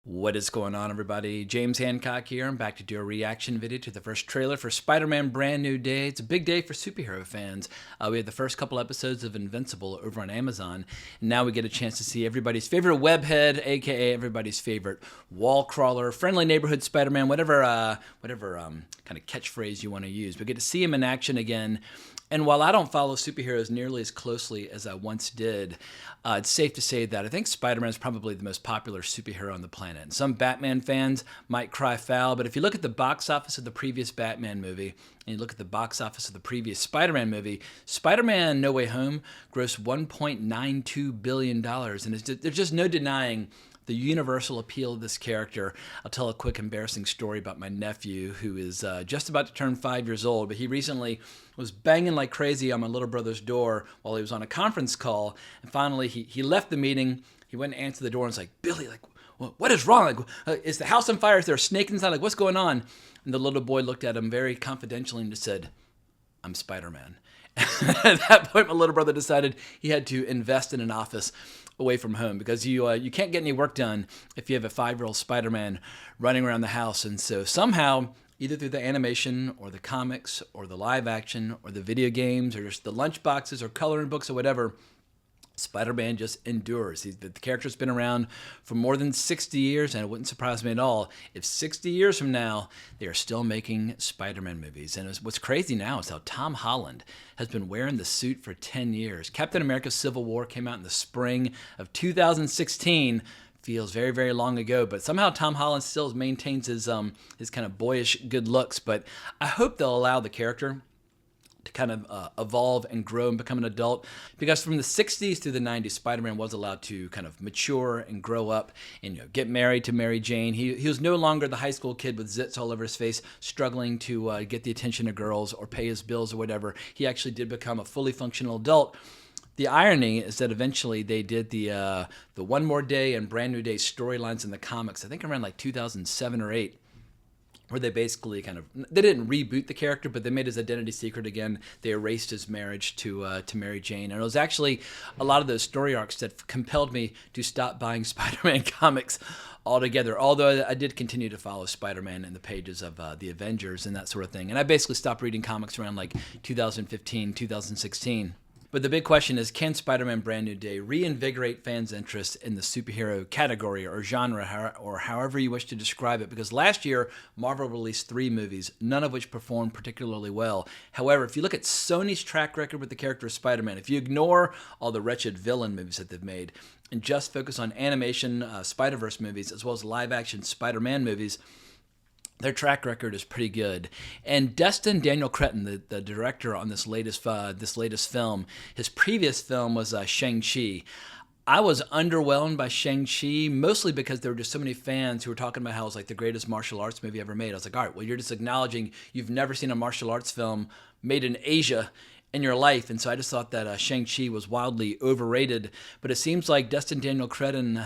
What is going on, everybody? James Hancock here. I'm back to do a reaction video to the first trailer for Spider-Man Brand New Day. It's a big day for superhero fans. We had the first couple episodes of Invincible over on Amazon, and now we get a chance to see everybody's favorite webhead, aka everybody's favorite wall crawler, friendly neighborhood Spider-Man, whatever kind of catchphrase you want to use. We get to see him in action again. And while I don't follow superheroes nearly as closely as I once did, it's safe to say that I think Spider-Man is probably the most popular superhero on the planet. And some Batman fans might cry foul, but if you look at the box office of the previous Batman movie, and you look at the box office of the previous Spider-Man movie, Spider-Man No Way Home grossed $1.92 billion. And there's just no denying the universal appeal of this character. I'll tell a quick embarrassing story about my nephew who is just about to turn 5 years old, but he recently was banging like crazy on my little brother's door while he was on a conference call, and finally he left the meeting. He went and answered the door and was like, "Billy, like, what is wrong? Like, is the house on fire? Is there a snake inside? Like, what's going on?" And the little boy looked at him very confidentially and just said, "I'm Spider-Man." At that point, my little brother decided he had to invest in an office away from home because you can't get any work done if you have a 5-year-old Spider-Man running around the house. And so somehow, either through the animation or the comics or the live action or the video games or just the lunch boxes or coloring books or whatever, Spider-Man just endures. The character's been around for more than 60 years, and it wouldn't surprise me at all if 60 years from now, they are still making Spider-Man movies. And what's crazy now is how Tom Holland has been wearing the suit for 10 years. Captain America Civil War came out in the spring of 2016. Feels very, very long ago, but somehow Tom Holland still maintains his kind of boyish good looks. But I hope they'll allow the character to kind of evolve and grow and become an adult, because from the 60s through the 90s, Spider-Man was allowed to kind of mature and grow up and get married to Mary Jane. He was no longer the high school kid with zits all over his face, struggling to get the attention of girls or pay his bills or whatever. He actually did become a fully functional adult. The irony is that eventually they did the One More Day and Brand New Day storylines in the comics, I think around like 2007 or 8. Where they basically they didn't reboot the character, but they made his identity secret again. They erased his marriage to Mary Jane. And it was actually a lot of those story arcs that compelled me to stop buying Spider-Man comics altogether. Although I did continue to follow Spider-Man in the pages of the Avengers and that sort of thing. And I basically stopped reading comics around like 2015, 2016. But the big question is, can Spider-Man Brand New Day reinvigorate fans' interest in the superhero category or genre, or however you wish to describe it? Because last year, Marvel released 3 movies, none of which performed particularly well. However, if you look at Sony's track record with the character of Spider-Man, if you ignore all the wretched villain movies that they've made and just focus on animation Spider-Verse movies as well as live-action Spider-Man movies, their track record is pretty good. And Destin Daniel Cretton, the director on this latest film, his previous film was Shang-Chi. I was underwhelmed by Shang-Chi, mostly because there were just so many fans who were talking about how it was like the greatest martial arts movie ever made. I was like, all right, well, you're just acknowledging you've never seen a martial arts film made in Asia in your life. And so I just thought that Shang-Chi was wildly overrated. But it seems like Destin Daniel Cretton,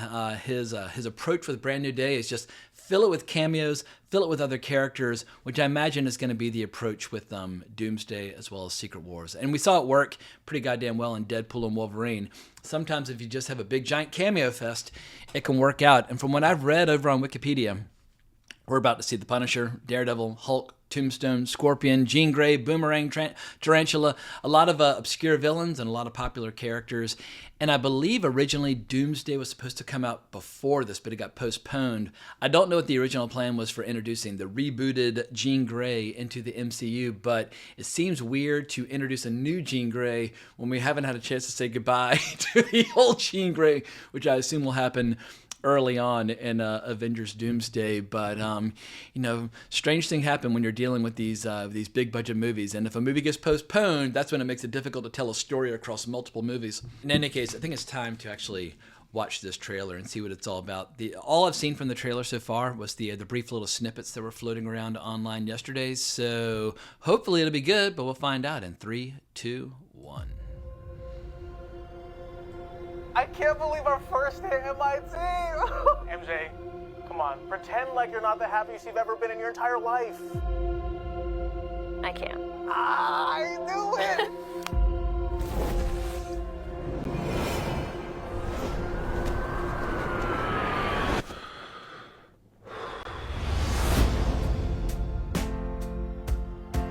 his approach with Brand New Day is just fill it with cameos, fill it with other characters, which I imagine is going to be the approach with Doomsday as well as Secret Wars. And we saw it work pretty goddamn well in Deadpool and Wolverine. Sometimes if you just have a big giant cameo fest, it can work out. And from what I've read over on Wikipedia, we're about to see the Punisher, Daredevil, Hulk, Tombstone, Scorpion, Jean Grey, Boomerang, Tarantula, a lot of obscure villains and a lot of popular characters. And I believe originally Doomsday was supposed to come out before this, but it got postponed. I don't know what the original plan was for introducing the rebooted Jean Grey into the MCU, but it seems weird to introduce a new Jean Grey when we haven't had a chance to say goodbye to the old Jean Grey, which I assume will happen early on in Avengers Doomsday. But strange things happen when you're dealing with these big budget movies, and if a movie gets postponed, that's when it makes it difficult to tell a story across multiple movies. In any case, I think it's time to actually watch this trailer and see what it's all about. All I've seen from the trailer so far was the brief little snippets that were floating around online yesterday, so hopefully it'll be good, but we'll find out in 3, 2, 1. I can't believe our first hit MIT! MJ, come on, pretend like you're not the happiest you've ever been in your entire life. I can't. I knew it!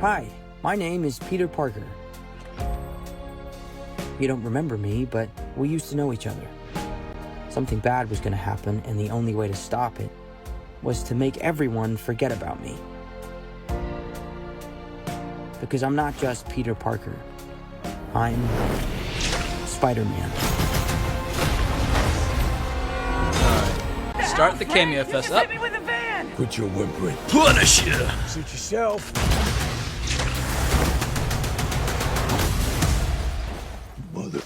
Hi, my name is Peter Parker. You don't remember me, but we used to know each other. Something bad was going to happen, and the only way to stop it was to make everyone forget about me. Because I'm not just Peter Parker. I'm Spider-Man. Start the cameo fest up. Quit your whimpering. Punish you. Suit yourself. Mother.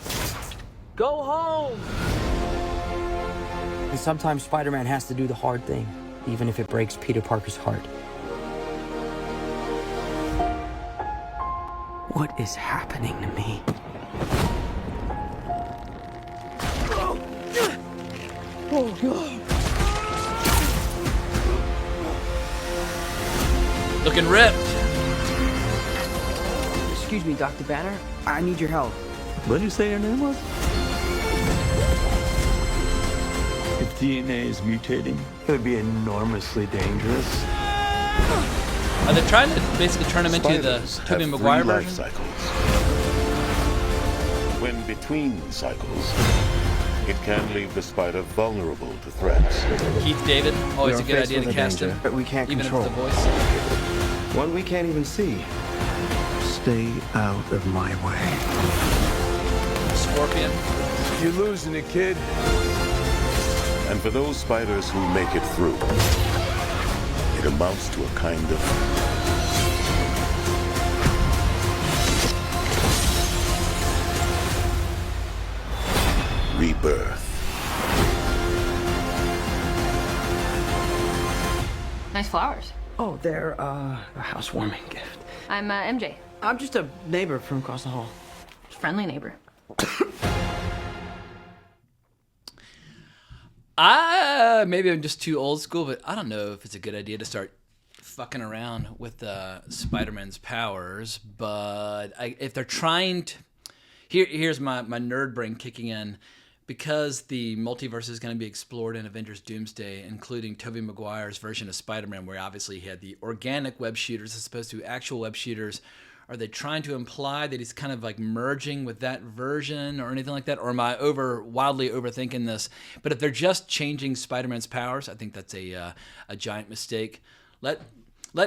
Go home! And sometimes Spider-Man has to do the hard thing, even if it breaks Peter Parker's heart. What is happening to me? Oh, God. Looking ripped. Excuse me, Dr. Banner. I need your help. What did you say your name was? If DNA is mutating, it would be enormously dangerous. Are they trying to basically turn him into the Spiders Tobey have Maguire 3 life version? cycles. When between cycles, it can leave the spider vulnerable to threats. Keith David, always We a are good faced idea with to a cast danger him, that we can't even control. if it's the voice. One we can't even see. Stay out of my way. Scorpion. You're losing it, kid. And for those spiders who make it through, it amounts to a kind of rebirth. Nice flowers. Oh, they're, a housewarming gift. I'm MJ. I'm just a neighbor from across the hall. Friendly neighbor. Maybe I'm just too old school, but I don't know if it's a good idea to start fucking around with Spider-Man's powers. But if they're trying to, here's my nerd brain kicking in. Because the multiverse is going to be explored in Avengers Doomsday, including Tobey Maguire's version of Spider-Man, where obviously he had the organic web shooters as opposed to actual web shooters. Are they trying to imply that he's kind of like merging with that version or anything like that? Or am I wildly overthinking this? But if they're just changing Spider-Man's powers, I think that's a giant mistake. Let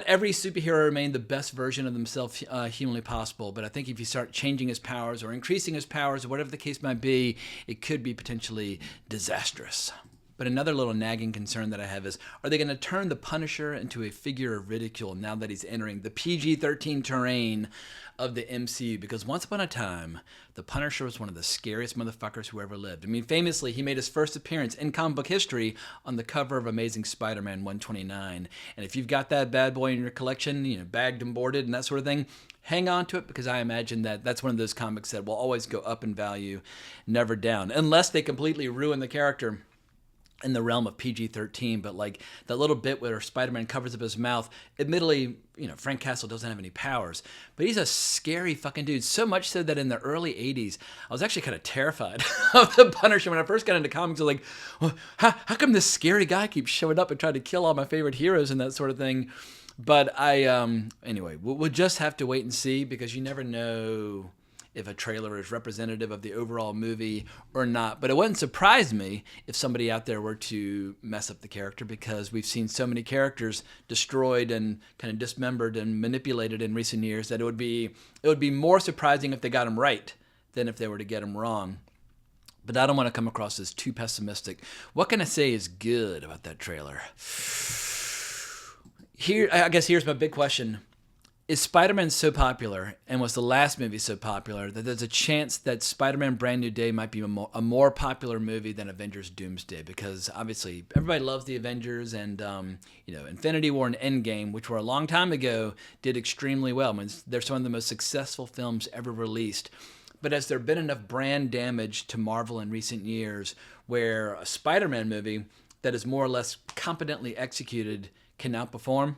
every superhero remain the best version of themselves humanly possible. But I think if you start changing his powers or increasing his powers or whatever the case might be, it could be potentially disastrous. But another little nagging concern that I have is, are they going to turn the Punisher into a figure of ridicule now that he's entering the PG-13 terrain of the MCU? Because once upon a time, the Punisher was one of the scariest motherfuckers who ever lived. I mean, famously, he made his first appearance in comic book history on the cover of Amazing Spider-Man 129. And if you've got that bad boy in your collection, you know, bagged and boarded and that sort of thing, hang on to it, because I imagine that that's one of those comics that will always go up in value, never down, unless they completely ruin the character in the realm of PG-13. But like that little bit where Spider-Man covers up his mouth, admittedly, you know, Frank Castle doesn't have any powers, but he's a scary fucking dude. So much so that in the early 80s, I was actually kind of terrified of the Punisher. When I first got into comics, I was like, well, how come this scary guy keeps showing up and trying to kill all my favorite heroes and that sort of thing? But anyway, we'll just have to wait and see, because you never know if a trailer is representative of the overall movie or not. But it wouldn't surprise me if somebody out there were to mess up the character, because we've seen so many characters destroyed and kind of dismembered and manipulated in recent years that it would be more surprising if they got him right than if they were to get him wrong. But I don't want to come across as too pessimistic. What can I say is good about that trailer? I guess here's my big question. Is Spider-Man so popular, and was the last movie so popular, that there's a chance that Spider-Man Brand New Day might be a more popular movie than Avengers Doomsday? Because obviously everybody loves the Avengers, and Infinity War and Endgame, which were a long time ago, did extremely well. I mean, they're some of the most successful films ever released. But has there been enough brand damage to Marvel in recent years where a Spider-Man movie that is more or less competently executed can outperform?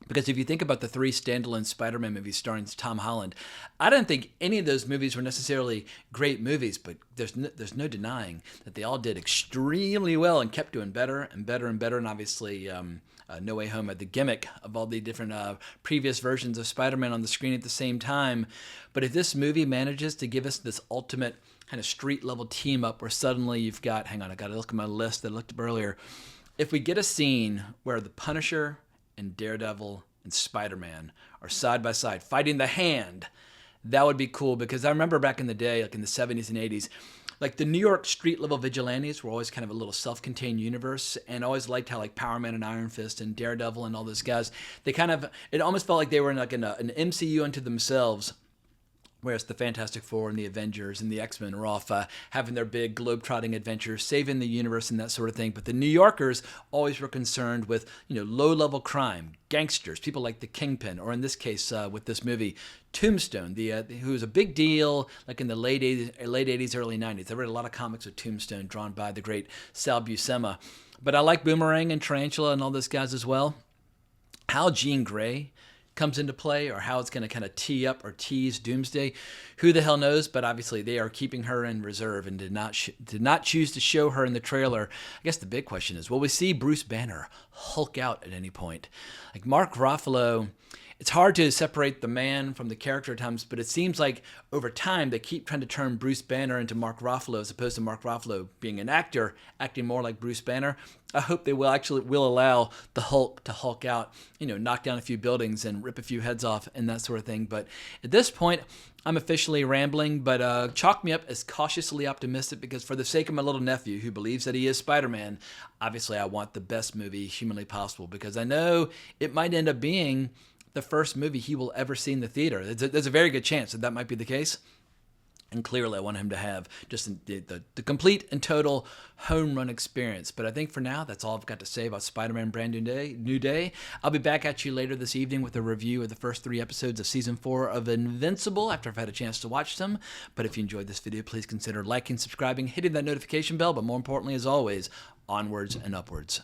Because if you think about the 3 standalone Spider-Man movies starring Tom Holland, I don't think any of those movies were necessarily great movies, but there's no denying that they all did extremely well and kept doing better and better and better. And obviously, No Way Home had the gimmick of all the different previous versions of Spider-Man on the screen at the same time. But if this movie manages to give us this ultimate kind of street-level team-up where suddenly you've got, hang on, I got to look at my list that I looked up earlier. If we get a scene where the Punisher and Daredevil and Spider-Man are side by side fighting the Hand, that would be cool, because I remember back in the day, like in the 70s and 80s, like the New York street level vigilantes were always kind of a little self-contained universe, and I always liked how like Power Man and Iron Fist and Daredevil and all those guys, they kind of, it almost felt like they were in like an MCU unto themselves. Whereas the Fantastic Four and the Avengers and the X-Men are off having their big globe-trotting adventures, saving the universe and that sort of thing. But the New Yorkers always were concerned with, low-level crime, gangsters, people like the Kingpin, or in this case, with this movie, Tombstone, who was a big deal like in the late 80s, early 90s. I read a lot of comics with Tombstone drawn by the great Sal Buscema. But I like Boomerang and Tarantula and all those guys as well. How Jean Grey comes into play, or how it's going to kind of tee up or tease Doomsday, who the hell knows? But obviously they are keeping her in reserve and did not choose to show her in the trailer. I guess the big question is, will we see Bruce Banner Hulk out at any point? Like Mark Ruffalo, it's hard to separate the man from the character at times, but it seems like over time they keep trying to turn Bruce Banner into Mark Ruffalo as opposed to Mark Ruffalo being an actor, acting more like Bruce Banner. I hope they will allow the Hulk to Hulk out, knock down a few buildings and rip a few heads off and that sort of thing. But at this point, I'm officially rambling, but chalk me up as cautiously optimistic, because for the sake of my little nephew who believes that he is Spider-Man, obviously I want the best movie humanly possible, because I know it might end up being the first movie he will ever see in the theater. There's a very good chance that might be the case. And clearly I want him to have just the complete and total home run experience. But I think for now, that's all I've got to say about Spider-Man Brand New Day. I'll be back at you later this evening with a review of the first 3 episodes of Season 4 of Invincible after I've had a chance to watch them. But if you enjoyed this video, please consider liking, subscribing, hitting that notification bell, but more importantly, as always, onwards and upwards.